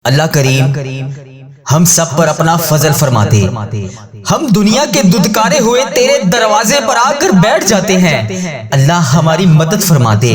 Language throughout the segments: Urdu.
اللہ کریم ہم سب پر اپنا فضل فرما دے۔ ہم دنیا کے ددکارے ہوئے تیرے دروازے پر آ کر بیٹھ جاتے ہیں، اللہ ہماری مدد فرما دے،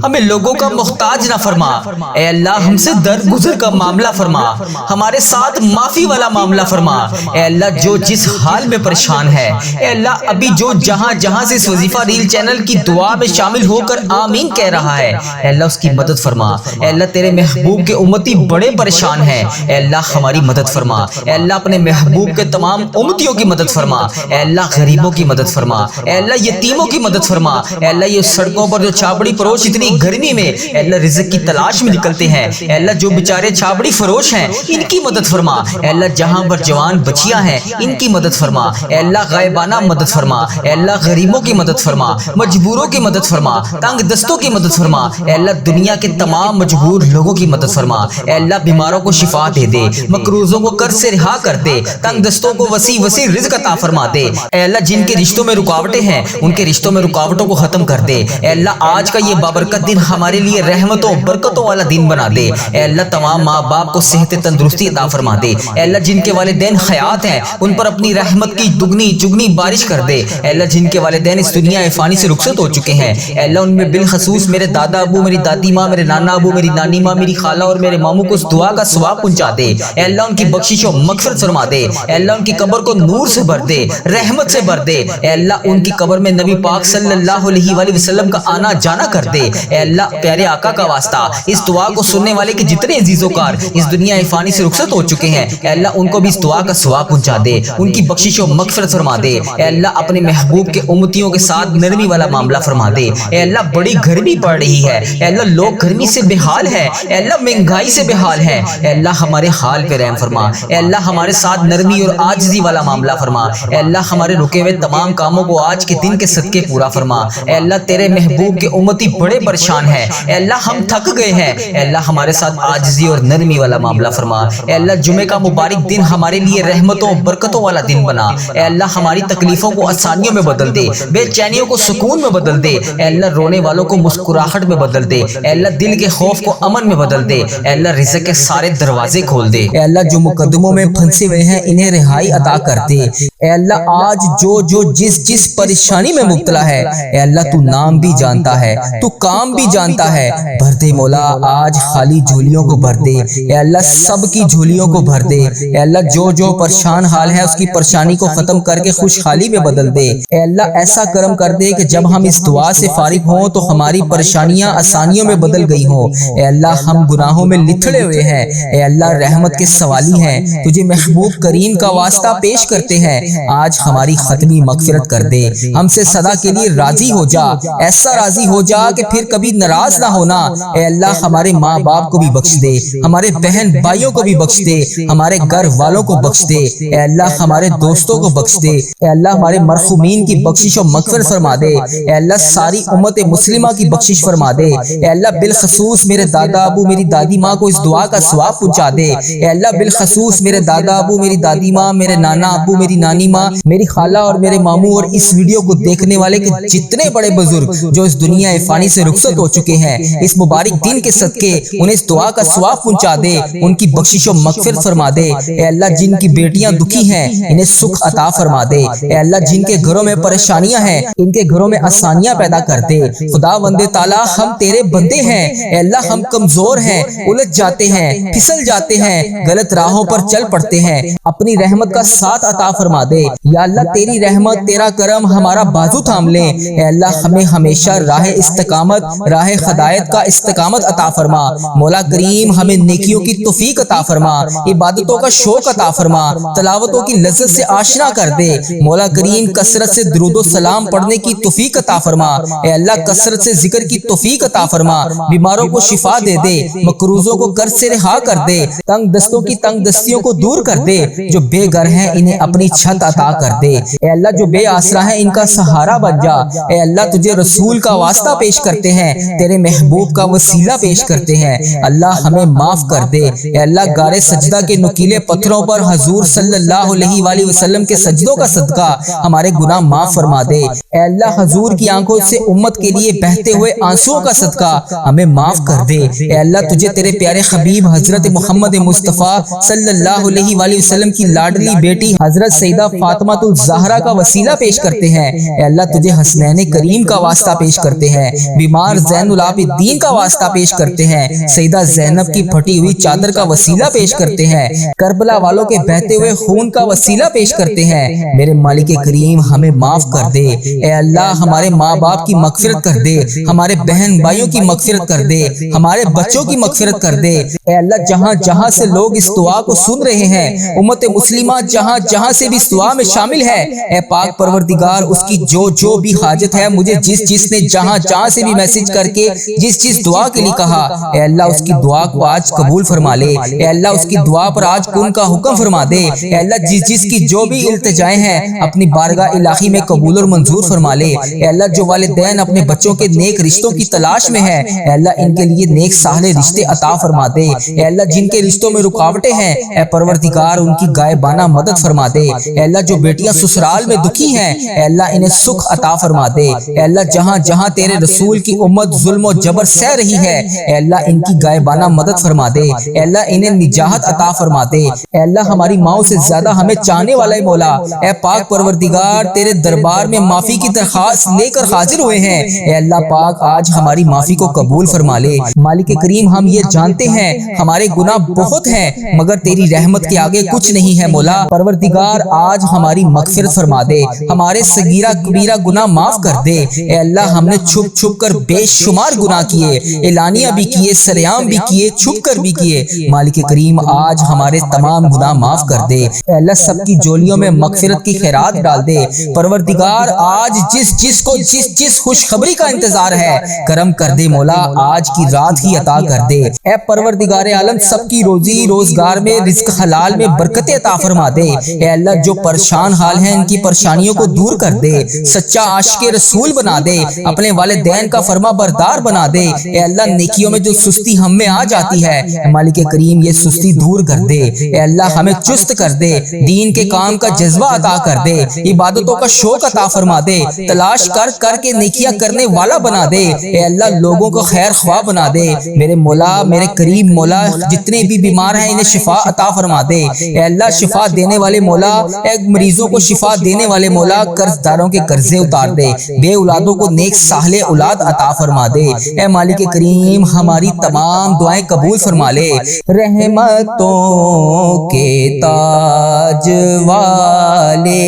ہمیں لوگوں کا محتاج نہ فرما۔ اے اللہ ہم سے درگزر کا معاملہ فرما، ہمارے ساتھ معافی والا معاملہ فرما۔ اے اللہ جو جس حال میں پریشان ہے، اے اللہ ابھی جو جہاں جہاں سے اس وظیفہ ریل چینل کی دعا میں شامل ہو کر آمین کہہ رہا ہے، اے اللہ اس کی مدد فرما۔ اے اللہ تیرے محبوب کے امتی بڑے پریشان ہیں، اے اللہ ہماری مدد فرما۔ اے اللہ اپنے محبوب کے تمام امتیوں کی مدد فرما۔ اے اللہ غریبوں کی مدد فرما، اے اللہ یتیموں کی مدد فرما۔ اے اللہ یہ سڑکوں پر جو چھابڑی فروش اتنی گرمی میں اے اللہ رزق کی تلاش میں نکلتے ہیں، اے اللہ جو بیچارے چھابڑی فروش ہیں ان کی مدد فرما۔ اے اللہ جہاں پر جوان بچیاں ہیں ان کی مدد فرما۔ اے اللہ غائبانہ مدد فرما۔ اے اللہ غریبوں کی مدد فرما، مجبوروں کی مدد فرما، تنگ دستوں کی مدد فرما۔ اے اللہ دنیا کے تمام مجبور لوگوں کی مدد فرما۔ اے اللہ بیماروں کو شفا دے دے، مقروضوں کو قرض سے رہا کر دے، تنگ دستوں کو وسیع رزق عطا فرما دے۔ اے اللہ جن کے رشتوں میں رکاوٹیں ہیں ان کے رشتوں میں رکاوٹوں کو ختم کر دے۔ اے اللہ آج کا یہ بابرکت دن ہمارے لیے رحمتوں برکتوں والا دن بنا دے۔ اے اللہ تمام ماں باپ کو صحت تندرستی عطا فرما دے۔ اے اللہ جن کے والدین حیات ہیں ان پر اپنی رحمت کی دگنی چگنی بارش کر دے۔ اے اللہ جن کے والدین اس دنیا فانی سے رخصت ہو چکے ہیں، اے اللہ ان میں بالخصوص میرے دادا ابو، میری دادی ماں، میرے نانا ابو، میری نانی ماں، میری خالہ اور میرے ماموں کو اس دعا کا ثواب پہنچا دے۔ اے اللہ ان کی بخشش و مغفرت فرما دے۔ اے اللہ ان کی قبر کو نور سے بھر دے، رحمت سے بھر دے۔ اے اللہ ان کی قبر میں نبی پاک صلی اللہ علیہ وآلہ وسلم کا آنا جانا کر دے۔ اے اللہ پیارے آقا کا واسطہ اس دعا کو سننے والے کے جتنے عزیز و کار اس دنیا فانی سے رخصت ہو چکے ہیں، اے اللہ ان کو بھی اس دعا کا ثواب پہنچا دے، ان کی بخشش و مغفرت فرما دے۔ اے اللہ اپنے محبوب کے امتیوں کے ساتھ نرمی والا معاملہ فرما دے۔ اے اللہ بڑی گرمی پڑ رہی ہے، اے اللہ لوگ گرمی سے بے حال ہے، اے اللہ مہنگائی سے بے حال ہے، اے اللہ ہمارے حال پہ رحم فرما۔ اے اللہ ہمارے ساتھ نرمی اور عاجزی والا معاملہ فرما۔ اے اللہ ہمارے رکے ہوئے تمام کاموں کو آج کے دن کے صدقے پورا فرما۔ اے اللہ تیرے محبوب کے امتی بڑے پریشان ہیں، اے اللہ ہم تھک گئے ہیں، اے اللہ ہمارے ساتھ عاجزی اور نرمی والا معاملہ فرما۔ اے اللہ جمعے کا مبارک دن ہمارے لیے رحمتوں برکتوں والا دن بنا۔ اے اللہ ہماری تکلیفوں کو آسانیوں میں بدل دے، بے چینیوں کو سکون میں بدل دے۔ اے اللہ رونے والوں کو مسکراہٹ میں بدل دے، اے اللہ دل کے خوف کو امن میں بدل دے۔ اے اللہ رزق کے سارے دروازے کھول دے۔ اے اللہ جو مقدموں میں پھنسے ہوئے ہیں انہیں رہائی عطا کر دے۔ اے اللہ آج جو جس پریشانی میں مبتلا ہے، اے اللہ تو نام بھی جانتا ہے، تو کام بھی جانتا ہے، بھر دے مولا آج خالی جھولیوں کو بھر دے۔ اے اللہ سب کی جھولیوں کو بھر دے۔ اے اللہ جو پریشان حال ہے اس کی پریشانی کو ختم کر کے خوشحالی میں بدل دے۔ اے اللہ ایسا کرم کر دے کہ جب ہم اس دعا سے فارغ ہوں تو ہماری پریشانیاں آسانیوں میں بدل گئی ہوں۔ اے اللہ ہم گناہوں میں لتھڑے ہوئے ہیں، اے اللہ رحمت کے سوالی ہیں، تجھے محبوب کریم کا واسطہ پیش کرتے ہیں، آج ہماری ختمی مغفرت کر دے۔ ہم سے سدا کے لیے راضی ہو جا، ایسا راضی ہو جا کہ پھر کبھی ناراض نہ ہونا۔ اے اللہ ہمارے ماں باپ کو بھی بخش دے، ہمارے بہن بھائیوں کو بھی بخش دے، ہمارے گھر والوں کو بخش دے۔ اے اللہ ہمارے دوستوں کو بخش دے۔ اے اللہ ہمارے مرحومین کی بخشش و مغفرت فرما دے۔ اے اللہ ساری امت مسلمہ کی بخشش فرما دے۔ اے اللہ بالخصوص میرے دادا ابو میری دادی ماں کو اس دعا کا ثواب پہنچا دے۔ اے اللہ بالخصوص میرے دادا ابو میری دادی ماں، میرے نانا ابو، میری نانی ماں، میری خالہ اور میرے ماموں اور اس ویڈیو کو دیکھنے والے کے جتنے بڑے بزرگ جو اس دنیا فانی سے رخصت ہو چکے ہیں، اس مبارک دن کے صدقے انہیں اس دعا کا ثواب پہنچا دے، ان کی بخشش و مغفرت فرما دے۔ اے اللہ جن کی بیٹیاں دکھی ہیں انہیں سکھ عطا فرما دے۔ اے اللہ جن کے گھروں میں پریشانیاں ہیں ان کے گھروں میں آسانیاں پیدا کر دے۔ خدا بندے تعالیٰ ہم تیرے بندے ہیں، اے اللہ ہم کمزور ہیں، الجھ جاتے ہیں، پھسل جاتے ہیں، غلط راہوں پر چل پڑتے ہیں، اپنی رحمت کا ساتھ عطا فرما دے۔ یا اللہ تیری رحمت تیرا کرم ہمارا بازو تھام لے۔ اے اللہ ہمیں ہمیشہ راہ استقامت، راہ ہدایت کا استقامت عطا فرما۔ مولا کریم ہمیں نیکیوں کی توفیق عطا فرما، عبادتوں کا شوق عطا فرما، تلاوتوں کی لذت سے آشنا کر دے۔ مولا کریم کثرت سے درود و سلام پڑھنے کی توفیق عطا فرما۔ اے اللہ کثرت سے ذکر کی توفیق عطا فرما، بیماروں کو شفا دے دے، مقروضوں کو قرض سے رہا کر دے، تنگ دستوں کی تنگ دستیوں کو دور کر دے، جو بے گھر ہیں انہیں اپنی چھت چھت عطا کر دے۔ اے اللہ جو بے آسرا ہیں ان کا سہارا بن جا۔ اے اللہ تجھے رسول کا واسطہ پیش کرتے ہیں، تیرے محبوب کا وسیلہ پیش کرتے ہیں، اللہ ہمیں معاف کر دے۔ اے اللہ غار سجدہ کے نکیلے پتھروں پر حضور صلی اللہ علیہ وآلہ وسلم کے سجدوں کا صدقہ ہمارے گناہ معاف فرما دے۔ اے اللہ حضور کی آنکھوں سے امت کے لیے بہتے ہوئے آنسوؤں کا صدقہ ہمیں معاف کر دے۔ اے اللہ تجھے تیرے پیارے حبیب حضرت محمد مصطفیٰ صلی اللہ علیہ وآلہ وسلم کی لاڈلی بیٹی حضرت سیدہ فاطمہ الزہرا کا وسیلہ پیش کرتے ہیں۔ اے اللہ تجھے حسنین کریم کا واسطہ پیش کرتے ہیں، بیمار زین العابدین کا واسطہ پیش کرتے ہیں، سیدہ زینب کی پھٹی ہوئی چادر کا وسیلہ پیش کرتے ہیں، کربلا والوں کے بہتے ہوئے خون کا وسیلہ پیش کرتے ہیں۔ میرے مالک کریم ہمیں معاف کر دے۔ اے اللہ ہمارے ماں باپ کی مغفرت کر دے، ہمارے بہن بھائیوں کی مغفرت کر دے، ہمارے بچوں کی مغفرت کر دے۔ اے اللہ جہاں جہاں سے لوگ اس دعا کو سن رہے ہیں، امت مسلمہ جہاں جہاں سے بھی اس دعا میں شامل ہے، اے پاک پروردگار اس کی جو بھی حاجت ہے، مجھے جس نے جہاں جہاں سے بھی میسج کر کے جس دعا کے لیے کہا، اے اللہ اس کی دعا کو آج قبول فرما لے۔ اے اللہ اس کی دعا پر آج کن کا حکم فرما دے۔ اے اللہ جس کی جو بھی التجائیں ہیں اپنی بارگاہ الہی میں قبول اور منظور فرما لے۔ اے اللہ جو والدین اپنے بچوں کے نیک رشتوں کی تلاش میں ہیں، اے اللہ ان کے لیے نیک صالح رشتے عطا فرما دے۔ اے اللہ جن کے رشتوں میں رکاوٹیں ہیں، اے پروردگار ان کی غائبانہ مدد فرما دے۔ اے اللہ جو بیٹیاں سسرال میں دکھی ہیں، اے اللہ انہیں سکھ عطا فرما دے۔ اے اللہ جہاں جہاں تیرے رسول کی امت ظلم و جبر سہ رہی ہے، اے اللہ ان کی غائبانہ مدد فرما دے۔ اے اللہ انہیں نجات عطا فرما دے۔ اے اللہ ہماری ماؤں سے زیادہ ہمیں چاہنے والا مولا، اے پاک پروردگار تیرے دربار میں معافی کی درخواست لے کر حاضر ہوئے ہیں۔ اے اللہ پاک آج ہماری معافی کو قبول فرما لے۔ مالک کریم ہم یہ جانتے ہیں ہمارے گناہ بہت ہیں، مگر تیری رحمت کے آگے کچھ نہیں ہے مولا۔ پروردگار آج ہماری مغفرت فرما دے، ہمارے صغیرہ کبیرہ گناہ معاف کر دے۔ اے اللہ ہم نے چھپ چھپ کر بے شمار گناہ کیے، اعلانیہ بھی کیے، سریعام بھی کیے، چھپ کر بھی کیے۔ مالک کریم آج ہمارے تمام گناہ معاف کر دے۔ اے اللہ سب کی جولیوں میں مغفرت کی خیرات ڈال دے۔ پروردگار آج جس کو جس خوشخبری کا انتظار ہے کرم کر دے مولا، آج کی رات ہی عطا کر دے۔ اے پروردگار عالم سب کی روزی روزگار میں رزق حلال میں برکت عطا فرما دے۔ اے اللہ جو پریشان حال ہیں ان کی پریشانیوں کو دور کر دے، سچا عاشق رسول بنا دے، اپنے والدین کا فرما بردار بنا دے۔ اے اللہ نیکیوں میں جو سستی ہم میں آ جاتی ہے، مالک کریم یہ سستی دور کر دے۔ اے اللہ ہمیں چست کر دے، دین کے کام کا جذبہ عطا کر دے، عبادتوں کا شوق عطا فرما دے، تلاش کر کے نیکیاں کرنے والا بنا دے۔ اے اللہ لوگوں کو خیر خواہ بنا دے۔ میرے مولا میرے کریم مولا جتنے بھی بیمار ہیں انہیں شفا عطا فرما دے۔ اے اللہ شفا دینے والے مولا، اے مریضوں کو شفا دینے والے مولا، قرض داروں کے قرضے اتار دے، بے اولادوں کو نیک صالح اولاد عطا فرما دے۔ اے مالک کریم ہماری تمام دعائیں قبول فرما لے۔ رحمتوں کے تاج والے،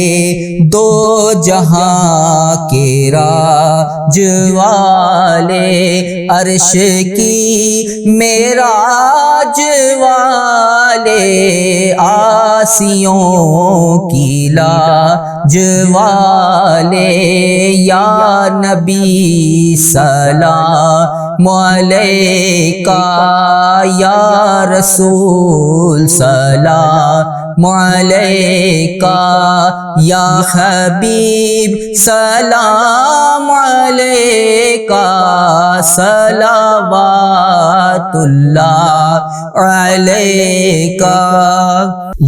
دو جہاں کے راج والے، عرش کی معراج والے، آسیوں کی لاج والے، یا نبی سلام علیکہ، یا رسول سلام علیکہ، یا حبیب سلام علیکہ، صلوات اللہ علیکہ۔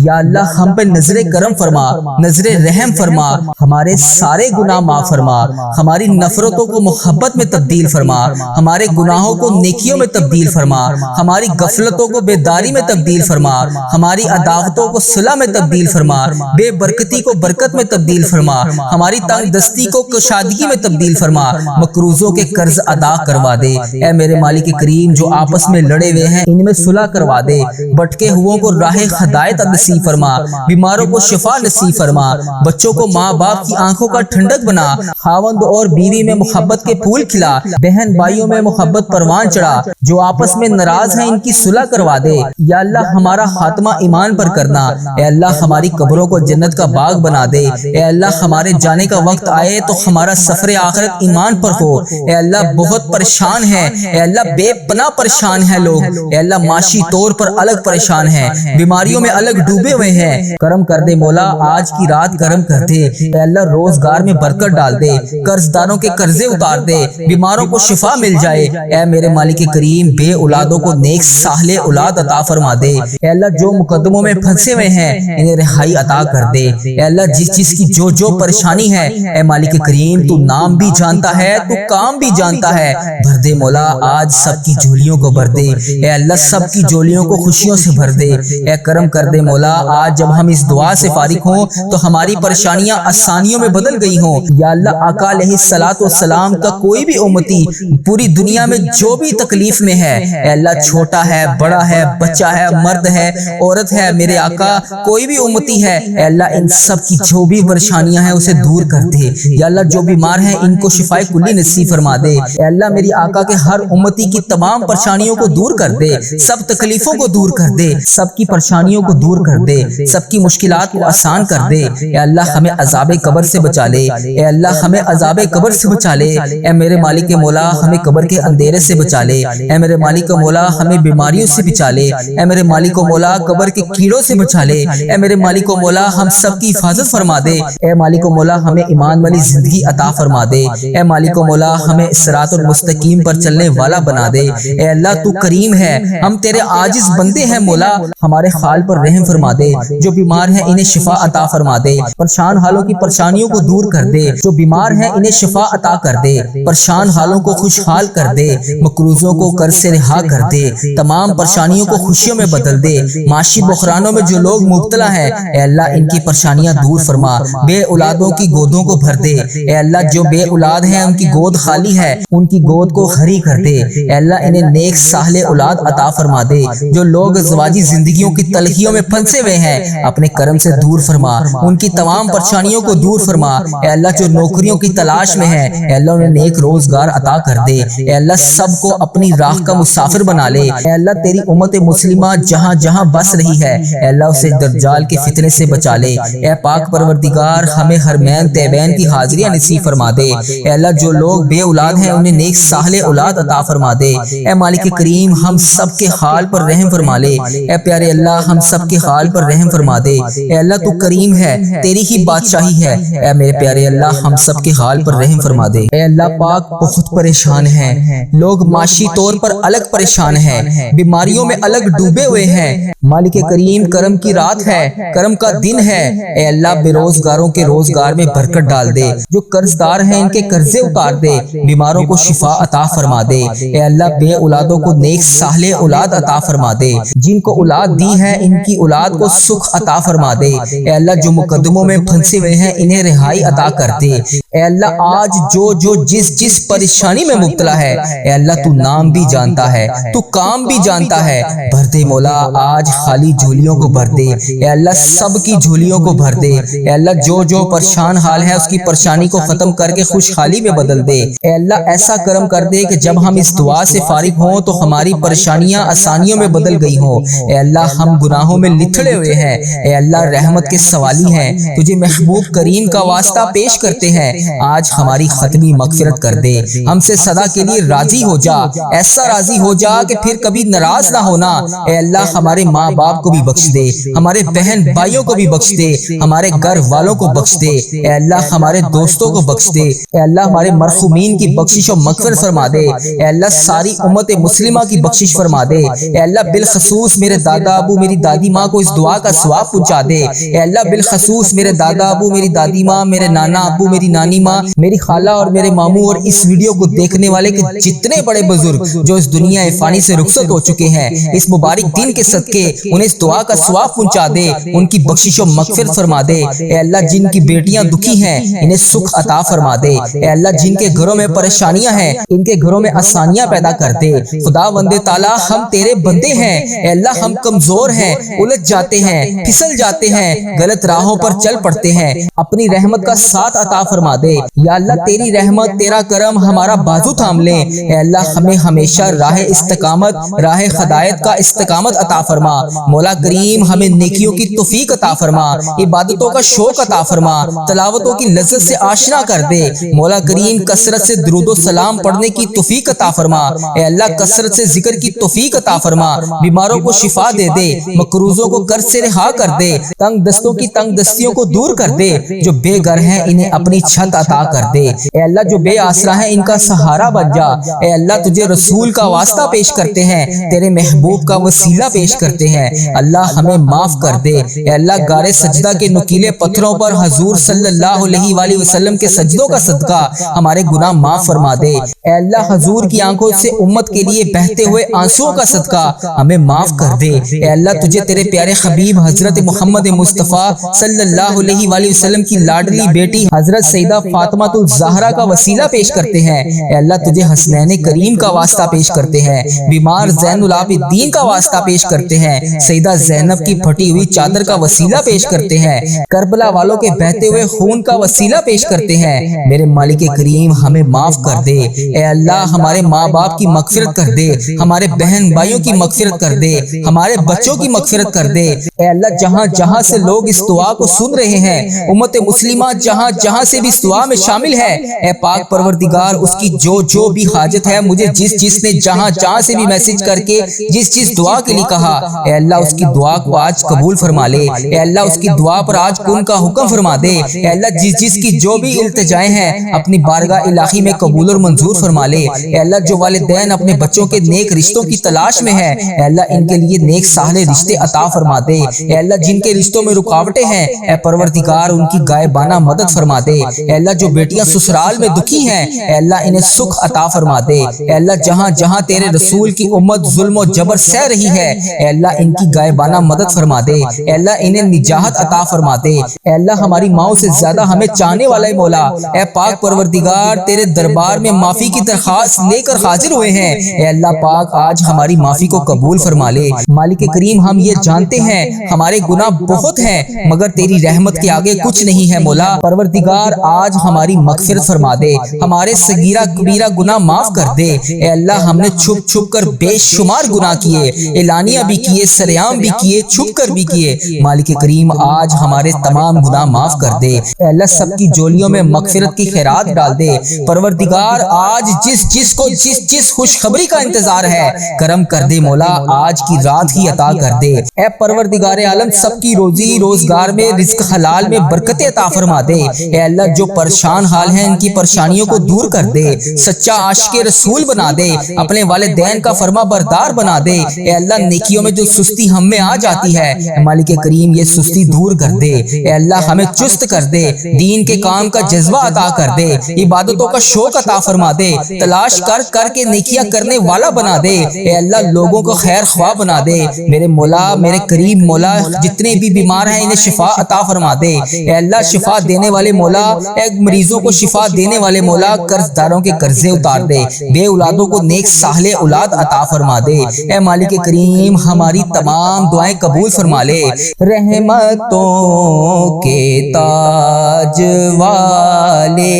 یا اللہ ہم پہ نظر کرم فرما، نظر رحم فرما، ہمارے سارے گناہ معاف فرما، ہماری نفرتوں کو محبت میں تبدیل فرما، ہمارے گناہوں کو نیکیوں میں تبدیل فرما، ہماری غفلتوں کو بیداری میں تبدیل فرما، ہماری عداوتوں کو صلح میں تبدیل فرما، بے برکتی کو برکت میں تبدیل فرما، ہماری تنگ دستی کو کشادگی میں تبدیل فرما، مقروضوں کے قرض ادا کروا دے۔ اے میرے مالک کریم جو آپس میں لڑے ہوئے ہیں ان میں صلح کروا دے، بھٹکے ہوئوں کو راہ ہدایت نصیب فرما، بیماروں کو شفا نصیب فرما، بچوں کو ماں باپ کی آنکھوں کا ٹھنڈک بنا، خاوند اور بیوی میں محبت کے پھول کھلا، بہن بھائیوں میں محبت پروان چڑھا، جو آپس میں ناراض ہیں ان کی صلح کروا دے۔ یا اللہ ہمارا خاتمہ ایمان پر کرنا، اے اللہ ہماری قبروں کو جنت کا باغ بنا دے، اے اللہ ہمارے جانے کا وقت آئے تو ہمارا سفر آخرت ایمان پر ہو۔ اے اللہ بہت پریشان ہے، اے اللہ بے پناہ پریشان ہے لوگ، اے اللہ معاشی طور پر الگ پریشان ہیں، بیماریوں میں الگ ڈوبے ہوئے ہوئے ہیں، کرم کر دے مولا آج کی رات کرم کر دے، اے اللہ روزگار میں برکت ڈال دے، قرض داروں کے قرضے اتار دے، بیماروں کو شفا مل جائے، اے میرے مالک کریم بے اولادوں کو نیک صالح اولاد عطا فرما دے، اے اللہ جو مقدموں میں پھنسے ہوئے ہیں انہیں رہائی عطا کر دے، اے اللہ جس کی جو پریشانی ہے اے مالک کریم تو نام بھی جانتا ہے تو کام بھی جانتا ہے، بھر دے مولا آج سب کی جھولیوں کو بھر دے، اے اللہ سب کی جھولیوں کو خوشیوں سے بھر دے، اے کرم کر دے مولا آج جب ہم اس دعا سے فارغ ہوں تو ہماری پریشانیاں آسانیوں میں بدل گئی ہوں، یا اللہ آقا علیہ الصلوۃ والسلام کا کوئی بھی امتی پوری دنیا میں جو بھی تکلیف میں ہے، اے اللہ چھوٹا ہے بڑا ہے بچہ ہے مرد ہے عورت ہے، میرے آقا کوئی بھی امتی ہے، اے اللہ ان سب کی جو بھی پریشانیاں ہیں اسے دور کر دے، یا اللہ جو بیمار ہیں ان کو شفائے کلی نصیب فرما دے، اے اللہ میری آقا کے ہر امتی کی تمام پریشانیوں کو دور کر دے، سب تکلیفوں کو دور کر دے، سب کی پریشانیوں کو دور کر دے، سب کی مشکلات کو آسان کر دے، اے اللہ ہمیں عذاب قبر سے بچا لے، اے اللہ ہمیں عذاب قبر سے بچا لے، اے میرے مالک مولا ہمیں قبر کے اندھیرے سے بچا لے، اے میرے مالک مولا ہمیں بیماریوں سے بچا لے، اے میرے مالک مولا قبر کے کیڑوں سے بچا لے، اے میرے مالک مولا ہم سب کی حفاظت فرما دے، اے مالک مولا ہمیں ایمان والی زندگی عطا فرما دے، اے مالک مولا ہمیں صراط المستقیم پر چلنے والا بنا دے، اے اللہ تو کریم ہے ہم تیرے عاجز بندے ہیں مولا ہمارے حال پر رحم فرما دے، جو بیمار ہیں انہیں شفا عطا فرما دے، پریشان حالوں کی پریشانیوں کو دور کر دے، جو بیمار ہیں انہیں شفا عطا کر دے، پریشان حالوں کو خوشحال کر دے، مقروضوں کو قرض سے رہا کر دے، تمام پریشانیوں کو خوشیوں میں بدل دے، معاشی بحرانوں میں جو لوگ مبتلا ہیں اے اللہ ان کی پریشانیاں دور فرما، بے اولادوں کی گودوں کو بھر دے، اے اللہ جو بے اولاد ہیں ان کی گود خالی ہے ان کی گود کو ہری کر دے، اے اللہ انہیں نیک صالح اولاد عطا فرما دے، جو لوگ ازواجی زندگیوں کی تلخیوں میں پھنسے ہوئے ہیں اپنے کرم سے دور فرما، ان کی تمام پریشانیوں کو دور فرما، اے اللہ جو نوکریوں کی تلاش میں ہے اے اللہ انہیں نیک روزگار عطا کر دے، اے اللہ سب کو اپنی راہ کا مسافر بنا لے، اے اللہ تیری امت مسلمہ جہاں جہاں بس رہی ہے اے اللہ اسے دجال کے فتنے سے بچا لے، اے پاک پروردگار ہمیں حرمین طیبین کی حاضریاں نصیب فرما دے، اے اللہ جو لوگ بے اولاد ہیں انہیں نیک صالح اولاد عطا فرما دے، اے مالک کریم ہم سب کے حال پر رحم فرما لے، اے پیارے اللہ ہم سب کے حال پر رحم فرما دے، اے اللہ تو کریم ہے تیری ہی بادشاہی ہے، اے میرے پیارے اللہ ہم سب کے حال پر رحم فرما دے، اے اللہ پاک بہت پریشان ہیں لوگ، معاشی طور پر الگ پریشان ہیں، بیماریوں میں الگ ڈوبے ہوئے ہیں، مالک کریم کرم کی رات ہے کرم کا دن ہے، اے اللہ بے روزگاروں کے روزگار میں برکت ڈال دے، جو قرض دار ہیں ان کے قرضے اتار دے، بیماروں کو شفا عطا فرما دے، اے اللہ بے اولادوں کو نیک صالح اولاد عطا فرما دے، جن کو اولاد دی ہے ان کی اولاد کو سکھ عطا فرما دے، اے اللہ جو مقدموں میں پھنسے ہوئے ہیں انہیں رہائی عطا کر دے، اے اللہ آج جو جس پریشانی میں مبتلا ہے اے اللہ تو نام بھی جانتا ہے تو کام بھی جانتا ہے، بھر دے مولا آج خالی جھولیوں کو بھر دے، اے اللہ سب کی جھولیوں کو بھر دے، اے اللہ جو پریشان حال ہے اس کی پریشانی کو ختم کر کے خوشحالی میں بدل دے، اے اللہ ایسا کرم کر دے کہ جب ہم اس دعا سے فارغ ہوں تو ہماری پریشانیاں آسانیوں میں بدل گئی ہوں، اے اللہ ہم گناہوں میں لتھڑے ہوئے ہیں، اے اللہ رحمت کے سوالی ہیں، تجھے محبوب کریم کا واسطہ پیش کرتے ہیں، آج ہماری ختمی مغفرت کر دے، ہم سے صدا کے لیے راضی ہو جا، ایسا راضی ہو جا کہ پھر کبھی ناراض نہ ہونا، اے اللہ ہمارے ماں باپ کو بھی بخش دے، ہمارے بہن بھائیوں کو بھی بخش دے، ہمارے گھر والوں کو بخش دے، اے اللہ ہمارے دوستوں کو بخش دے، اے اللہ ہمارے مرحومین کی بخشش و مغفرت فرما دے، اے اللہ ساری امت مسلمہ کی بخشش فرما دے، اے اللہ بالخصوص میرے دادا ابو میری دادی ماں کو اس دعا کا ثواب پہنچا دے، اے اللہ بالخصوص میرے دادا ابو میری دادی ماں میرے نانا ابو میری نانی ماں میری خالہ اور میرے ماموں اور اس ویڈیو کو دیکھنے والے کے جتنے بڑے بزرگ جو اس دنیا فانی سے رخصت ہو چکے ہیں اس مبارک دن کے صدقے انہیں اس دعا کا ثواب پہنچا دے، ان کی بخشش و مغفرت فرما دے، اے اللہ جن کی بیٹیاں دکھی ہیں انہیں سکھ عطا فرما دے، اے اللہ جن کے گھروں میں پریشانیاں ہیں ان کے گھروں میں آسانیاں پیدا کر دے، خدا وند تعالی ہم تیرے بندے ہیں، اے اللہ ہم کمزور ہیں، الجھ جاتے ہیں، پھسل جاتے ہیں، غلط راہوں پر چل پڑتے ہیں، اپنی رحمت کا ساتھ عطا فرما دے۔ یا اللہ تیری رحمت تیرا کرم ہمارا بازو تھام لے۔ اے اللہ ہمیں ہمیشہ راہ استقامت راہ ہدایت کا استقامت عطا فرما۔ مولا کریم ہمیں نیکیوں کی توفیق عطا فرما، عبادتوں کا شوق عطا فرما، تلاوتوں کی لذت سے آشنا کر دے۔ مولا کریم کثرت سے درود و سلام پڑھنے کی توفیق عطا فرما۔ اے اللہ کثرت سے ذکر کی توفیق عطا فرما، بیماروں کو شفا دے دے، مقروضوں کو قرض سے رہا کر دے، تنگ دستوں کی تنگ دستیوں کو دور کر دے، جو بے گھر ہیں انہیں اپنی چھت عطا کر دے۔ اے اللہ جو بے آسرا ہیں ان کا سہارا بن جا۔ اے اللہ تجھے رسول کا واسطہ پیش کرتے ہیں، تیرے محبوب کا وسیلہ پیش کرتے ہیں، اللہ ہمیں معاف کر دے۔ اے اللہ غار سجدہ کے نکیلے پتھروں پر حضور صلی اللہ علیہ وآلہ وسلم کے سجدوں کا صدقہ ہمارے گناہ معاف فرما دے۔ اے اللہ حضور کی آنکھوں سے امت کے لیے بہتے ہوئے آنسوؤں کا صدقہ ہمیں معاف کر دے۔ اے اللہ تجھے تیرے پیارے حبیب حضرت محمد مصطفیٰ صلی اللہ علیہ وآلہ وسلم کی لاڈلی بیٹی حضرت سیدہ فاطمہ الزہرا کا وسیلہ پیش کرتے ہیں۔ اے اللہ تجھے حسنین کریم کا واسطہ پیش کرتے ہیں، بیمار زین العابدین کا واسطہ پیش کرتے ہیں، سیدہ زینب کی پھٹی ہوئی چادر کا وسیلہ پیش کرتے ہیں، کربلا والوں کے بہتے ہوئے خون کا وسیلہ پیش کرتے ہیں۔ میرے مالک کریم ہمیں معاف کر دے۔ اے اللہ ہمارے ماں باپ کی مغفرت کر دے، ہمارے بہن بھائیوں کی مغفرت کر دے، ہمارے بچوں کی مغفرت کر دے۔ اے اللہ جہاں جہاں سے لوگ اس دعا کو سن رہے ہیں، امت مسلمہ جہاں جہاں سے بھی اس دعا میں شامل ہے، اے پاک پروردگار اس کی جو بھی حاجت ہے، مجھے جس نے جہاں جہاں سے بھی میسج کر کے جس دعا کے لیے کہا، اے اللہ اس کی دعا کو آج قبول فرما لے۔ اے اللہ اس کی دعا پر آج کن کا حکم فرما دے۔ اے اللہ جس کی جو بھی التجائیں ہیں اپنی بارگاہ الہی میں قبول اور منظور فرما لے۔ اے اللہ جو والدین اپنے بچوں کے نیک رشتوں کی تلاش میں ہیں، اے اللہ ان کے لیے نیک صالح رشتے عطا فرما دے۔ اے اللہ جن کے رشتوں میں رکاوٹیں ہیں، اے پروردگار ان کی غائبانہ مدد فرما دے۔ اے اللہ جو بیٹیاں سسرال میں دکھی ہیں، اے اللہ انہیں سکھ عطا فرما دے۔ اے اللہ جہاں جہاں تیرے رسول کی امت ظلم و جبر سہ رہی ہے، اے اللہ ان کی غائبانہ مدد فرما دے۔ اے اللہ انہیں نجات عطا فرما دے۔ اے اللہ ہماری ماؤں سے زیادہ ہمیں چاہنے والا مولا، اے پاک پروردگار تیرے دربار میں معافی کی درخواست لے کر حاضر ہوئے ہیں۔ اے اللہ پاک آج ہماری معافی کو قبول فرما لے۔ مالک کریم ہم یہ جانتے ہیں ہمارے گناہ بہت ہیں، مگر تیری رحمت کے آگے کچھ نہیں ہے مولا۔ پروردگار آج ہماری مغفرت فرما دے، ہمارے صغیرہ کبیرہ گناہ معاف کر دے۔ اے اللہ ہم نے چھپ چھپ کر بے شمار گناہ کیے، اعلانیہ بھی کیے، سریعام بھی کیے، چھپ کر بھی کیے۔ مالک کریم آج ہمارے تمام گناہ معاف کر دے۔ اے اللہ سب کی جولیوں میں مغفرت کی خیرات ڈال دے۔ پروردگار آج جس کو جس خوشخبری کا انتظار ہے کرم کر دے مولا، آج کی رات ہی عطا کر دے۔ اے پروردگار عالم سب کی روزی روزگار میں رزق حلال میں برکت عطا فرما دے۔ اے اللہ جو پریشان حال ہیں ان کی پریشانیوں کو دور کر دے، سچا عاشق رسول بنا دے، اپنے والدین کا فرما بردار بنا دے۔ اے اللہ نیکیوں میں جو سستی ہم میں آ جاتی ہے، مالک کریم یہ سستی دور کر دے۔ اے اللہ ہمیں چست کر دے، دین کے کام کا جذبہ عطا کر دے، عبادتوں کا شوق عطا فرما دے، تلاش کر کے نیکیاں کرنے والا بنا دے۔ اے اللہ لوگوں کو خیر خواہ بنا دے۔ میرے مولا میرے کریم مولا جتنے بھی بیمار ہیں انہیں شفا عطا فرما دے۔ اے اللہ شفا دینے والے مولا، اے مریضوں کو شفا دینے والے مولا قرض داروں کے قرضے اتار دے، بے اولادوں کو نیک صالح اولاد عطا فرما دے۔ اے مالک کریم ہماری تمام دعائیں قبول فرما لے۔ رحمتوں کے تاج والے،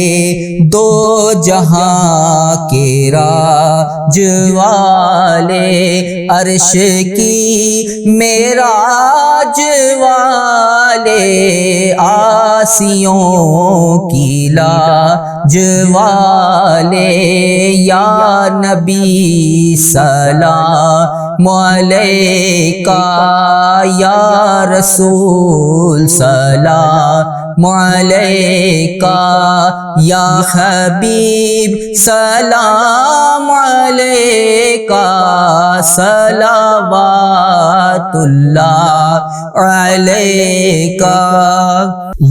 دو جہاں کے راج والے، عرش کی معراج والے، آسیوں کی لاج والے، یا نبی سلام علیکہ، یا رسول سلام علیکہ، یا حبیب سلام علیکہ، صلوات اللہ علیکہ۔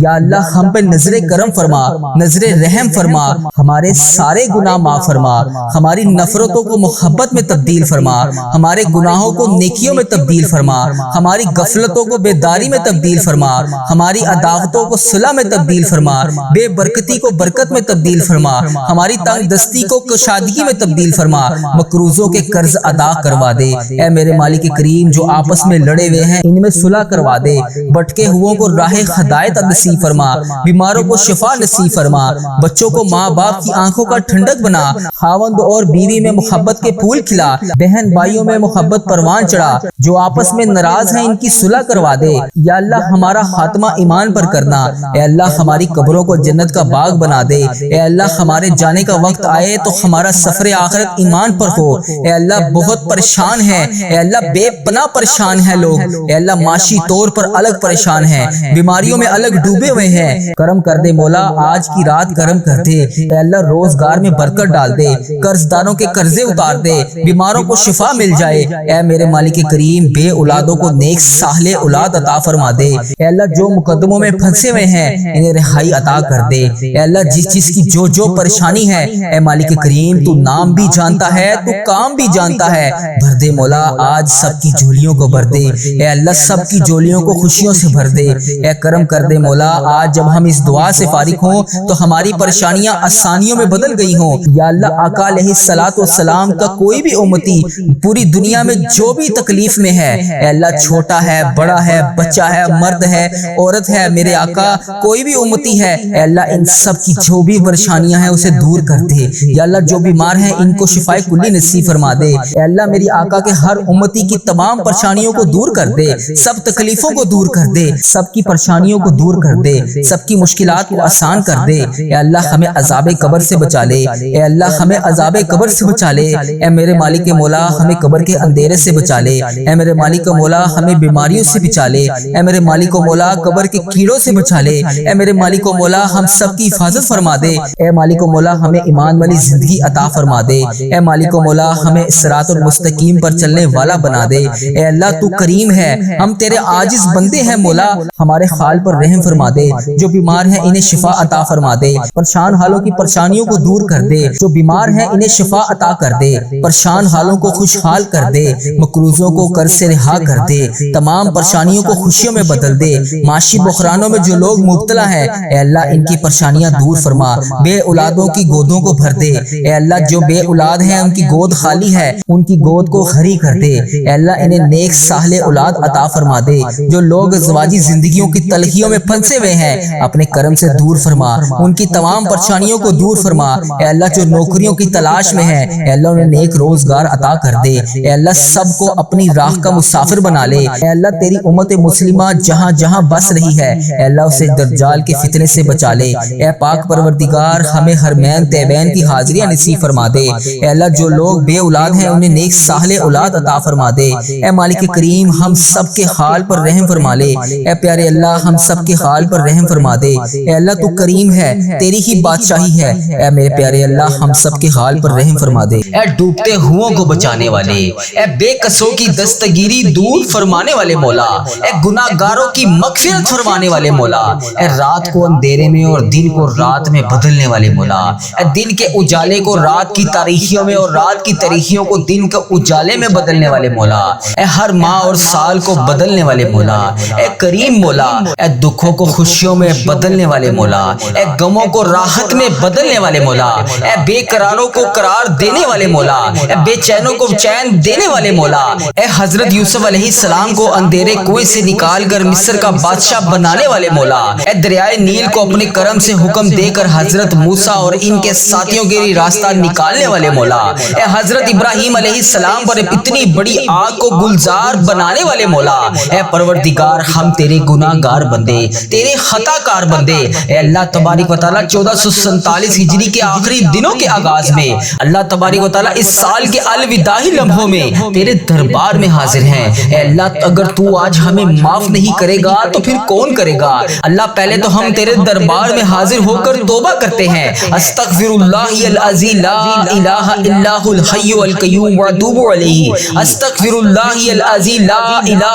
یا اللہ ہم پہ نظر کرم فرما، نظر رحم فرما، ہمارے سارے گناہ معاف فرما، ہماری نفرتوں کو محبت میں تبدیل فرما، ہمارے گناہوں کو نیکیوں میں تبدیل فرما، ہماری غفلتوں کو بیداری میں تبدیل فرما، ہماری عداوتوں کو صلح میں تبدیل فرما، بے برکتی کو برکت میں تبدیل فرما، ہماری تنگ دستی کو کشادگی میں تبدیل فرما، مقروضوں کے قرض ادا کروا دے۔ اے میرے مالک کریم، جو آپس میں لڑے ہوئے ہیں ان میں صلح کروا دے، بھٹکے ہوئوں کو راہ ہدایت نصیب فرما، بیماروں کو شفا نصیب فرما، بچوں کو ماں باپ کی آنکھوں کا ٹھنڈک بنا، خاوند اور بیوی میں محبت کے پھول کھلا، بہن بھائیوں میں محبت پروان چڑھا، جو آپس میں ناراض ہیں ان کی صلح کروا دے۔ یا اللہ ہمارا خاتمہ ایمان پر کرنا، اے اللہ ہماری قبروں کو جنت کا باغ بنا دے، اے اللہ ہمارے جانے کا وقت آئے تو ہمارا سفر آخرت ایمان پر ہو۔ اے اللہ بہت پریشان ہیں، اے اللہ بے پناہ پریشان ہیں لوگ، اے اللہ معاشی طور پر الگ پریشان ہیں، بیماریوں میں الگ ڈوبے ہوئے ہیں، کرم کر دے مولا، آج کی رات کرم کر دے، اے اللہ روزگار میں برکت ڈال دے، قرض داروں کے قرضے اتار دے، بیماروں کو شفا مل جائے، اے میرے مالک کریم بے اولادوں کو نیک صالح اولاد عطا فرما دے، اے اللہ جو مقدموں میں پھنسے ہوئے ہیں انہیں رہائی عطا کر دے، اے اللہ جس چیز کی جو پریشانی ہے اے مالک کریم تو نام بھی جانتا ہے، تو کام بھی جانتا ہے، بھر دے مولا، آج سب کی جھولیوں کو بھر دے، اے اللہ سب کی جھولیوں کو خوشیوں سے بھر دے، اے کرم کر دے مولا، آج جب ہم اس دعا سے فارغ ہوں تو ہماری پریشانیاں آسانیوں میں بدل گئی ہوں۔ یا اللہ آقا علیہ الصلوۃ والسلام کا کوئی بھی امتی پوری دنیا میں جو بھی تکلیف میں ہے، اے اللہ چھوٹا ہے بڑا ہے بچہ ہے مرد ہے عورت ہے، میرے آقا کوئی بھی امتی ہے، اے اللہ ان سب کی جو بھی پریشانیاں ہیں اسے دور کر دے، یا اللہ جو بیمار ہیں ان کو شفائے کلی نصیب فرما دے، اے اللہ میری آقا کے ہر امتی کی تمام پریشانیوں کو دور کر دے، سب تکلیفوں کو دور کر دے، سب کی پریشانیوں کو دور کر دے، سب کی مشکلات کو آسان کر دے، اے اللہ ہمیں عذاب قبر سے بچا لے، اے اللہ ہمیں عذاب قبر سے بچا لے، اے میرے مالک مولا ہمیں قبر کے اندھیرے سے بچا لے، اے میرے مالک مولا ہمیں بیماریوں سے بچا لے، اے میرے مالک مولا قبر کے کیڑوں سے بچا لے، اے میرے مالک مولا ہم سب کی حفاظت فرما دے، اے مالک مولا ہمیں ایمان والی زندگی عطا فرما دے، اے مالک مولا ہمیں صراط المستقیم پر چلنے والا بنا دے، اے اللہ تو کریم ہے، ہم تیرے عاجز بندے ہیں مولا، ہمارے حال پر رحم فرما دے، جو بیمار ہیں انہیں شفا عطا فرما دے، پریشان حالوں کی پریشانیوں کو دور کر دے، جو بیمار ہیں انہیں شفا عطا کر دے، پریشان حالوں کو خوشحال کر دے، مقروضوں کو قرض سے رہا کر دے، تمام پریشانیوں کو خوشیوں میں بدل دے، معاشی بحرانوں میں جو لوگ مبتلا ہیں اے اللہ ان کی پریشانیاں دور فرما، بے اولادوں کی گودوں کو بھر دے، اے اللہ جو بے اولاد ہیں ان کی گود خالی ہے ان کی گود کو ہری کر دے، اے اللہ انہیں نیک صالح اولاد عطا فرما دے، جو لوگ ازواجی زندگیوں کی تلخیوں میں پھنسے ہوئے ہیں اپنے کرم سے دور فرما، ان کی تمام پریشانیوں کو دور فرما، اے اللہ جو نوکریوں کی تلاش میں ہے اے اللہ انہیں نیک روزگار عطا کر دے، اے اللہ سب کو اپنی راہ کا مسافر بنا لے، اے اللہ تیری امت مسلمہ جہاں جہاں بس رہی ہے اے اللہ اسے دجال کے فتنے سے بچا لے، اے پاک پروردگار ہمیں حرمین طیبین کی حاضریاں نصیب فرما دے، اے اللہ جو لوگ بے اولاد ہیں انہیں نیک صالح اولاد عطا فرما دے، اے مالک کریم ہم سب کے حال پر رحم فرما لے، اے پیارے اللہ ہم سب کے حال پر رحم فرما دے، اے اللہ تو کریم ہے تیری ہی بادشاہی ہے، اے میرے پیارے اللہ ہم سب کے حال پر رحم فرما دے، اے ڈوبتے ہوئوں کو بچانے والے، اے بے قصوں کی دستگیری دور فرمانے والے مولا، اے گناہگاروں کی مغفرت فرمانے والے مولا، اے رات کو اندھیرے میں اور دن کو رات میں بدلنے والے مولا، اے دن کے اجالے کو رات کی تاریکیوں میں اور رات کی تاریکیوں کو دن کے اجالے میں بدلنے والے مولا، اے ہر ماہ اور سال کو بدلنے والے مولا، اے کریم مولا، اے دکھوں کو خوشیوں میں بدلنے والے مولا، اے غموں کو راحت میں بدلنے والے مولا، اے بے قراروں کو قرار دینے والے مولا، اے بے چینوں کو چین دینے والے مولا، اے حضرت یوسف علیہ السلام کو اندھیرے کنویں سے نکال کر مصر کا بادشاہ بنانے والے مولا، اے دریائے نیل کو اپنے کرم سے حکم دے کر حضرت موسیٰ اور ان کے ساتھیوں کے راستہ نکالنے والے مولا، اے حضرت ابراہیم علیہ السلام پر اتنی بڑی آگ کو گلزار بنانے والے مولا، اے پروردگار ہم تیرے گناہگار بندے، تیرے خطا کار بندے، اے اللہ تبارک و تعالیٰ 1447 ہجری کے آخری دنوں کے آغاز میں اللہ تبارک و تعالیٰ اس سال کے الوداعی لمحوں میں تیرے دربار میں حاضر ہیں، اے اللہ اگر تو آج ہمیں معاف نہیں کرے گا تو پھر کون کرے گا؟ اللہ پہلے تو ہم تیرے دربار میں حاضر ہو کر توبہ کرتے ہیں، استغفر اللہ العظیم لا الہ الا هو الحی القیوم واتوب علیہ، استغفر اللہ العظیم لا الہ